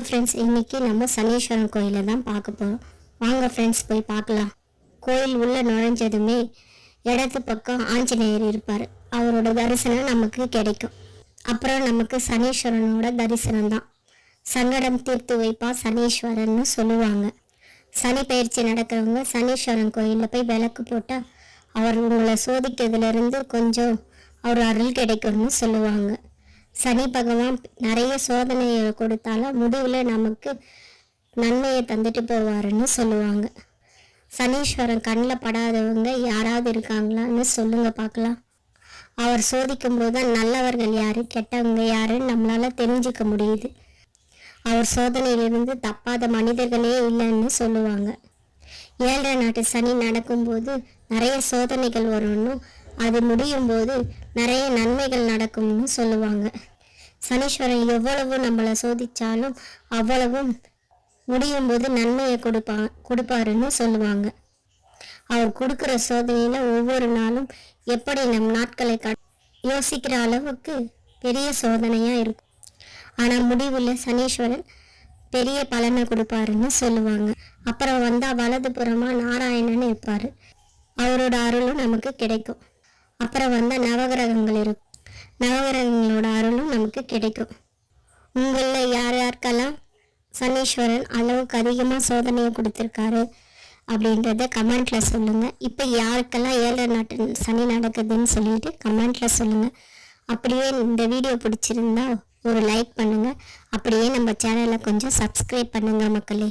Friends, இன்னைக்கு நம்ம சனீஸ்வரன் கோயிலை தான் பார்க்க போகிறோம். வாங்க ஃப்ரெண்ட்ஸ், போய் பார்க்கலாம். கோயில் உள்ள நுழைஞ்சதுமே இடது பக்கம் ஆஞ்சநேயர் இருப்பார். அவரோட தரிசனம் நமக்கு கிடைக்கும். அப்புறம் நமக்கு சனீஸ்வரனோட தரிசனம் தான். சங்கடம் தீர்த்து வைப்பா சனீஸ்வரன்னு சொல்லுவாங்க. சனி பயிற்சி நடக்கிறவங்க சனீஸ்வரன் கோயிலில் போய் விளக்கு போட்டால் அவர் உங்களை சோதிக்கிறதுலேருந்து கொஞ்சம் அவர் அருள் கிடைக்கும்னு சொல்லுவாங்க. சனி பகவான் நிறைய சோதனையை கொடுத்தாலும் முடிவில் நமக்கு நன்மையை தந்துட்டு போவாருன்னு சொல்லுவாங்க. சனீஸ்வரன் கண்ணில் படாதவங்க யாராவது இருக்காங்களான்னு சொல்லுங்க பார்க்கலாம். அவர் சோதிக்கும் போது தான் நல்லவர்கள் யார், கெட்டவங்க யாருன்னு நம்மளால் தெரிஞ்சுக்க முடியுது. அவர் சோதனையிலிருந்து தப்பாத மனிதர்களே இல்லைன்னு சொல்லுவாங்க. 7 நாட்டு சனி நடக்கும்போது நிறைய சோதனைகள் வரும்னு, அது முடியும் போது நிறைய நன்மைகள் நடக்கும்னு சொல்லுவாங்க. சனீஸ்வரன் எவ்வளவு நம்மளை சோதிச்சாலும் அவ்வளவும் முடியும் போது நன்மையை கொடுப்பாருன்னு சொல்லுவாங்க. அவர் கொடுக்குற சோதனையில ஒவ்வொரு நாளும் எப்படி நம் நாட்களை யோசிக்கிற அளவுக்கு பெரிய சோதனையா இருக்கும். ஆனா முடிவில் சனீஸ்வரன் பெரிய பலனை கொடுப்பாருன்னு சொல்லுவாங்க. அப்புறம் வந்தா வலது புறமா நாராயணன் இருப்பாரு. அவரோட அருளும் நமக்கு கிடைக்கும். அப்புறம் வந்தா நவகிரகங்கள் இருக்கும். நவகிரகங்களோட அருளும் நமக்கு கிடைக்கும். உங்களில் யார் யாருக்கெல்லாம் சனீஸ்வரன் அளவுக்கு அதிகமாக சோதனையை கொடுத்துருக்காரு அப்படின்றத கமெண்ட்டில் சொல்லுங்கள். இப்போ யாருக்கெல்லாம் 7 நாட்டு சனி நடக்குதுன்னு சொல்லிட்டு கமெண்ட்டில் சொல்லுங்கள். அப்படியே இந்த வீடியோ பிடிச்சிருந்தா ஒரு லைக் பண்ணுங்கள். அப்படியே நம்ம சேனலை கொஞ்சம் சப்ஸ்கிரைப் பண்ணுங்கள் மக்களே.